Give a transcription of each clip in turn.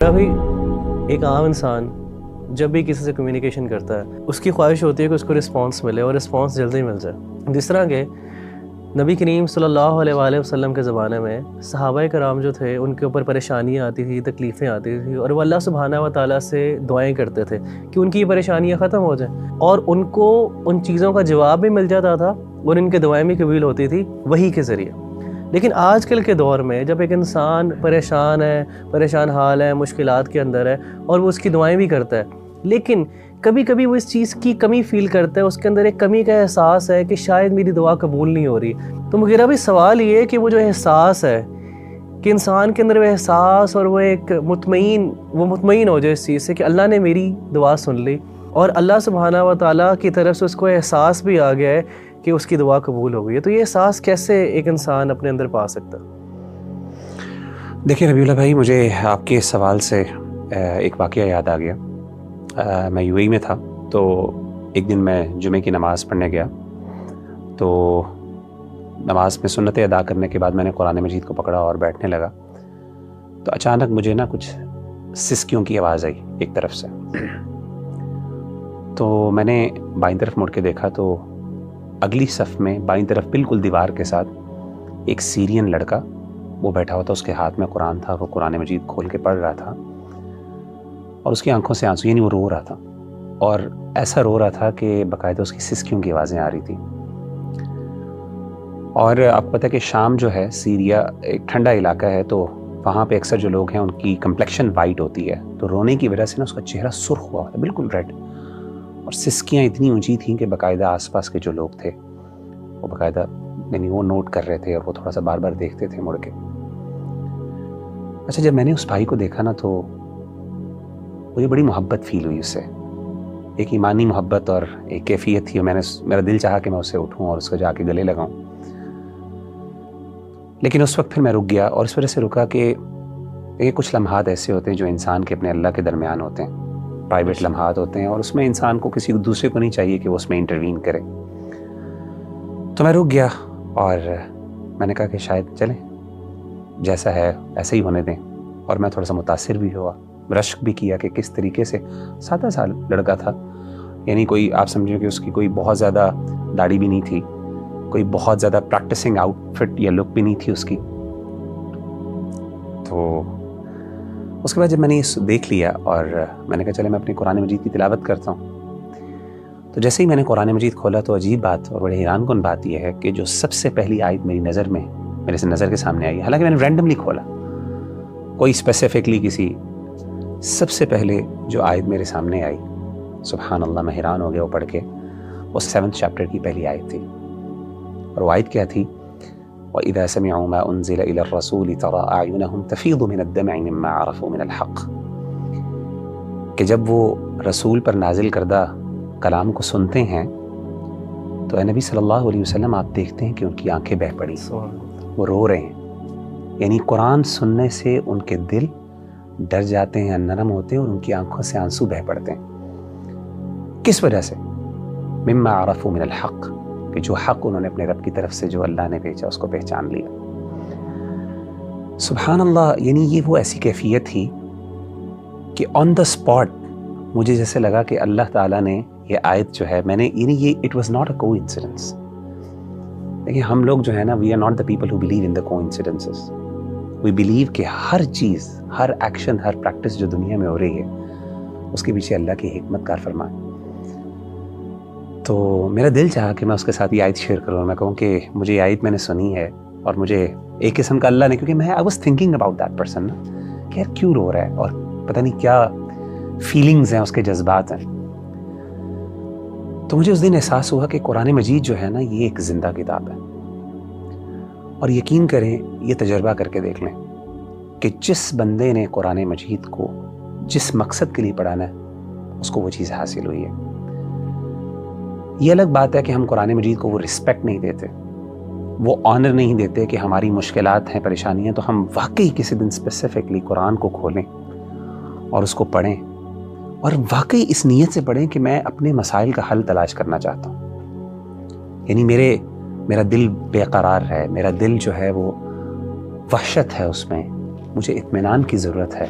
ابھی ایک عام انسان جب بھی کسی سے کمیونیکیشن کرتا ہے اس کی خواہش ہوتی ہے کہ اس کو رسپانس ملے اور رسپانس جلدی مل جائے. جس طرح کہ نبی کریم صلی اللہ علیہ وآلہ وسلم کے زمانے میں صحابہ کرام جو تھے ان کے اوپر پریشانیاں آتی تھیں، تکلیفیں آتی تھیں، اور وہ اللہ سبحانہ و تعالیٰ سے دعائیں کرتے تھے کہ ان کی یہ پریشانیاں ختم ہو جائیں، اور ان کو ان چیزوں کا جواب بھی مل جاتا تھا اور ان کے دعائیں بھی قبول ہوتی تھی وحی کے ذریعے. لیکن آج کل کے دور میں جب ایک انسان پریشان حال ہے، مشکلات کے اندر ہے، اور وہ اس کی دعائیں بھی کرتا ہے، لیکن کبھی کبھی وہ اس چیز کی کمی فیل کرتا ہے، اس کے اندر ایک کمی کا احساس ہے کہ شاید میری دعا قبول نہیں ہو رہی. تو مغیرہ بھی سوال یہ ہے کہ وہ جو احساس ہے کہ انسان کے اندر وہ احساس اور وہ ایک مطمئن ہو جائے اس چیز سے کہ اللہ نے میری دعا سن لی، اور اللہ سبحانہ و تعالیٰ کی طرف سے اس کو احساس بھی آ گیا ہے کہ اس کی دعا قبول ہو گئی ہے. تو یہ احساس کیسے ایک انسان اپنے اندر پا سکتا؟ دیکھیں ربیع اللہ بھائی، مجھے آپ کے اس سوال سے ایک واقعہ یاد آ گیا. میں یو اے میں تھا، تو ایک دن میں جمعے کی نماز پڑھنے گیا. تو نماز میں سنتیں ادا کرنے کے بعد میں نے قرآن مجید کو پکڑا اور بیٹھنے لگا. تو اچانک مجھے کچھ سسکیوں کی آواز آئی ایک طرف سے. تو میں نے بائیں طرف مڑ کے دیکھا تو اگلی صف میں بائیں طرف بالکل دیوار کے ساتھ ایک سیرین لڑکا وہ بیٹھا ہوا تھا. اس کے ہاتھ میں قرآن تھا، وہ قرآن مجید کھول کے پڑھ رہا تھا، اور اس کی آنکھوں سے آنسو، یعنی وہ رو رہا تھا، اور ایسا رو رہا تھا کہ باقاعدہ اس کی سسکیوں کی آوازیں آ رہی تھیں. اور آپ کو پتہ ہے کہ شام جو ہے، سیریا ایک ٹھنڈا علاقہ ہے، تو وہاں پہ اکثر جو لوگ ہیں ان کی کمپلیکشن وائٹ ہوتی ہے، تو رونے کی وجہ سے اس کا چہرہ سرخ ہوا تھا، بالکل ریڈ، اور سسکیاں اتنی اونچی تھیں کہ باقاعدہ آس پاس کے جو لوگ تھے وہ باقاعدہ یعنی وہ نوٹ کر رہے تھے، اور وہ تھوڑا سا بار بار دیکھتے تھے مڑ کے. اچھا، جب میں نے اس بھائی کو دیکھا تو مجھے بڑی محبت فیل ہوئی اس سے، ایک ایمانی محبت اور ایک کیفیت تھی. میرا دل چاہا کہ میں اسے اٹھوں اور اس کو جا کے گلے لگاؤں. لیکن اس وقت پھر میں رک گیا، اور اس وجہ سے رکا کہ یہ کچھ لمحات ایسے ہوتے ہیں جو انسان کے اپنے اللہ کے درمیان ہوتے ہیں، پرائیویٹ لمحات ہوتے ہیں، اور اس میں انسان کو کسی دوسرے کو نہیں چاہیے کہ وہ اس میں انٹروین کرے. تو میں رک گیا اور میں نے کہا کہ شاید چلیں، جیسا ہے ایسا ہی ہونے دیں. اور میں تھوڑا سا متاثر بھی ہوا، رشک بھی کیا کہ کس طریقے سے سادہ سا لڑکا تھا، یعنی کوئی آپ سمجھیں کہ اس کی کوئی بہت زیادہ داڑھی بھی نہیں تھی، کوئی بہت زیادہ پریکٹسنگ آؤٹ فٹ یا لک بھی نہیں تھی اس کی. تو اس کے بعد جب میں نے یہ دیکھ لیا اور میں نے کہا چلے میں اپنی قرآن مجید کی تلاوت کرتا ہوں. تو جیسے ہی میں نے قرآن مجید کھولا تو عجیب بات اور بڑے حیران کن بات یہ ہے کہ جو سب سے پہلی آیت میرے سے نظر کے سامنے آئی، حالانکہ میں نے رینڈملی کھولا، کوئی اسپیسیفکلی سب سے پہلے جو آیت میرے سامنے آئی، سبحان اللہ، میں حیران ہو گیا وہ پڑھ کے. وہ 7 چیپٹر کی پہلی آیت تھی، اور وہ آیت کیا تھی؟ وَإِذَا سَمِعُوا مَا أُنزِلَ إِلَى الرَّسُولِ تَرَىٰ أَعْيُنَهُمْ تَفِيضُ مِنَ الدَّمْعِ مِمَّا عَرَفُوا مِنَ الْحَقِّ. کہ جب وہ رسول پر نازل کردہ کلام کو سنتے ہیں تو اے نبی صلی اللہ علیہ وسلم آپ دیکھتے ہیں کہ ان کی آنکھیں بہہ پڑی، وہ رو رہے ہیں. یعنی قرآن سننے سے ان کے دل ڈر جاتے ہیں، نرم ہوتے ہیں، اور ان کی آنکھوں سے آنسو بہہ پڑتے ہیں. کس وجہ سے؟ مما عرفوا من الحق، کہ جو حق انہوں نے اپنے رب کی طرف سے جو اللہ نے بھیجا اس کو پہچان لیا. سبحان اللہ، یعنی یہ وہ ایسی کیفیت تھی کہ آن دا اسپاٹ مجھے جیسے لگا کہ اللہ تعالیٰ نے یہ آیت جو ہے، یعنی یہ اٹ واز ناٹ اے کو انسیڈنس. دیکھیں ہم لوگ جو ہے نا، we are not the people who believe in the coincidences. We believe کہ ہر چیز، ہر ایکشن، ہر پریکٹس جو دنیا میں ہو رہی ہے اس کے پیچھے اللہ کی حکمت کار فرمان. تو میرا دل چاہا کہ میں اس کے ساتھ یہ آیت شیئر کروں، اور میں کہوں کہ مجھے یہ آیت میں نے سنی ہے، اور مجھے ایک قسم کا اللہ نے، کیونکہ میں I was thinking about that person کہ یار کیوں رو رہا ہے، اور پتہ نہیں کیا فیلنگز ہیں، اس کے جذبات ہیں. تو مجھے اس دن احساس ہوا کہ قرآن مجید جو ہے نا، یہ ایک زندہ کتاب ہے. اور یقین کریں، یہ تجربہ کر کے دیکھ لیں کہ جس بندے نے قرآن مجید کو جس مقصد کے لیے پڑھانا ہے اس کو وہ چیز حاصل ہوئی ہے. یہ الگ بات ہے کہ ہم قرآن مجید کو وہ رسپیکٹ نہیں دیتے، وہ آنر نہیں دیتے کہ ہماری مشکلات ہیں، پریشانیاں، تو ہم واقعی کسی دن اسپیسیفکلی قرآن کو کھولیں اور اس کو پڑھیں، اور واقعی اس نیت سے پڑھیں کہ میں اپنے مسائل کا حل تلاش کرنا چاہتا ہوں. یعنی میرا دل بے قرار ہے، میرا دل جو ہے وہ وحشت ہے، اس میں مجھے اطمینان کی ضرورت ہے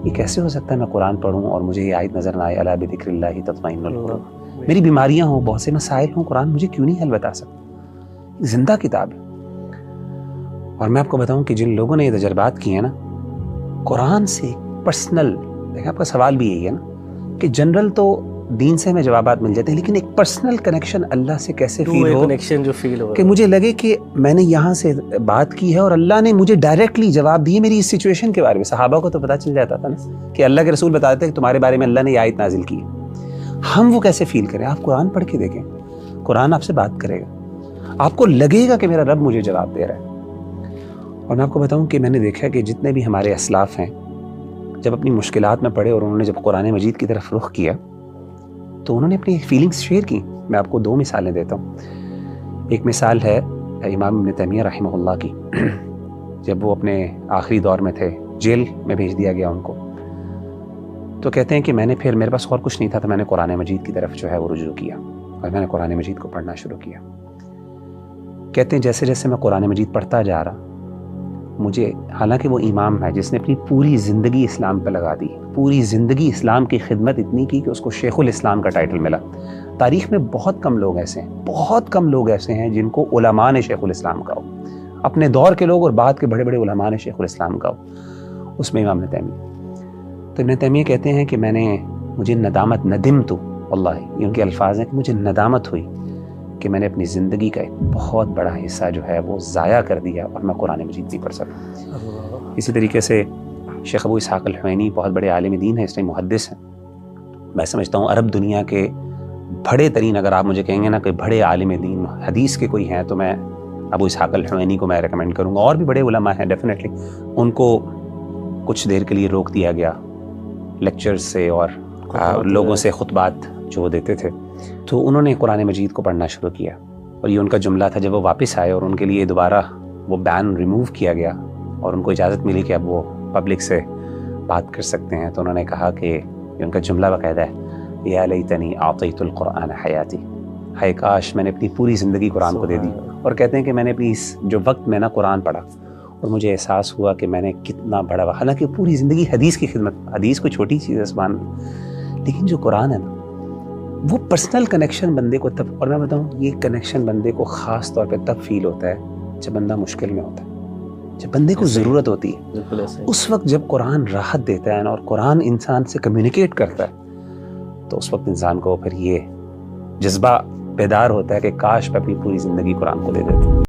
یہ کیسے ہو سکتا ہے میں قرآن پڑھوں اور مجھے یہ آیت نظر نہ آئے الا بذکر اللہ تطمئن القلوب. میری بیماریاں ہوں، بہت سے مسائل ہوں، قرآن مجھے کیوں نہیں حل بتا سکتا؟ زندہ کتاب ہے. اور میں آپ کو بتاؤں کہ جن لوگوں نے یہ تجربات کیے ہیں نا، قرآن سے پرسنل، دیکھیں آپ کا سوال بھی یہی ہے نا کہ جنرل تو دین سے ہمیں جوابات مل جاتے ہیں، لیکن ایک پرسنل کنیکشن اللہ سے کیسے فیل ہو، کنیکشن جو فیل ہو کہ مجھے لگے کہ میں نے یہاں سے بات کی ہے اور اللہ نے مجھے ڈائریکٹلی جواب دیے میری اس سچویشن کے بارے میں. صحابہ کو تو پتہ چل جاتا تھا نا کہ اللہ کے رسول بتاتے ہیں کہ تمہارے بارے میں اللہ نے یہ آیت نازل کی ہے. ہم وہ کیسے فیل کریں؟ آپ قرآن پڑھ کے دیکھیں، قرآن آپ سے بات کرے گا، آپ کو لگے گا کہ میرا رب مجھے جواب دے رہا ہے. اور میں آپ کو بتاؤں کہ میں نے دیکھا کہ جتنے بھی ہمارے اسلاف ہیں جب اپنی مشکلات میں پڑے اور انہوں نے جب قرآن مجید کی طرف رخ کیا تو انہوں نے اپنی فیلنگز شیئر کی. میں آپ کو 2 مثالیں دیتا ہوں. ایک مثال ہے امام ابن تیمیہ رحمہ اللہ کی. جب وہ اپنے آخری دور میں تھے، جیل میں بھیج دیا گیا ان کو، تو کہتے ہیں کہ میں نے پھر، میرے پاس اور کچھ نہیں تھا تو میں نے قرآن مجید کی طرف جو ہے وہ رجوع کیا اور میں نے قرآن مجید کو پڑھنا شروع کیا. کہتے ہیں جیسے جیسے میں قرآن مجید پڑھتا جا رہا، مجھے، حالانکہ وہ امام ہے جس نے اپنی پوری زندگی اسلام پہ لگا دی، پوری زندگی اسلام کی خدمت اتنی کی کہ اس کو شیخ الاسلام کا ٹائٹل ملا. تاریخ میں بہت کم لوگ ایسے ہیں، بہت کم لوگ ایسے ہیں جن کو علماء نے شیخ الاسلام کہا ہو، اپنے دور کے لوگ اور بعد کے بڑے بڑے علماء نے شیخ الاسلام کہا ہو، اس میں امام ابن تیمیہ. تو ابن تیمیہ کہتے ہیں کہ مجھے ندامت، ندمت واللہ، یہ ان کے الفاظ ہیں کہ مجھے ندامت ہوئی کہ میں نے اپنی زندگی کا ایک بہت بڑا حصہ جو ہے وہ ضائع کر دیا اور میں قرآن مجید نہیں پڑھ سکا. اسی طریقے سے شیخ ابو اسحاق الحوینی بہت بڑے عالم دین ہیں، اس ٹائم محدث ہیں. میں سمجھتا ہوں عرب دنیا کے بڑے ترین، اگر آپ مجھے کہیں گے نا کہ بڑے عالم دین حدیث کے کوئی ہیں تو میں ابو اسحاق الحوینی کو میں ریکمینڈ کروں گا. اور بھی بڑے علماء ہیں ڈیفینیٹلی. ان کو کچھ دیر کے لیے روک دیا گیا لیکچرز سے اور لوگوں سے خطبات جو دیتے تھے، تو انہوں نے قرآن مجید کو پڑھنا شروع کیا. اور یہ ان کا جملہ تھا جب وہ واپس آئے اور ان کے لیے دوبارہ وہ بین ریموو کیا گیا اور ان کو اجازت ملی کہ اب وہ پبلک سے بات کر سکتے ہیں، تو انہوں نے کہا کہ یہ ان کا جملہ باقاعدہ ہے، یا لیتنی اعطیت القرآن حیاتی، ہائے کاش میں نے اپنی پوری زندگی قرآن کو دے دی. اور کہتے ہیں کہ میں نے اپنی اس جو وقت میں نا قرآن پڑھا اور مجھے احساس ہوا کہ میں نے کتنا بڑا، حالانکہ پوری زندگی حدیث کی خدمت، حدیث کوئی چھوٹی چیز ہے سبحان اللہ، لیکن جو قرآن ہے نا وہ پرسنل کنیکشن بندے کو تب، اور میں بتاؤں یہ کنیکشن بندے کو خاص طور پہ تب فیل ہوتا ہے جب بندہ مشکل میں ہوتا ہے، جب بندے کو ضرورت ہوتی ہے. اس وقت جب قرآن راحت دیتا ہے اور قرآن انسان سے کمیونیکیٹ کرتا ہے تو اس وقت انسان کو پھر یہ جذبہ بیدار ہوتا ہے کہ کاش میں اپنی پوری زندگی قرآن کو دے دیتا.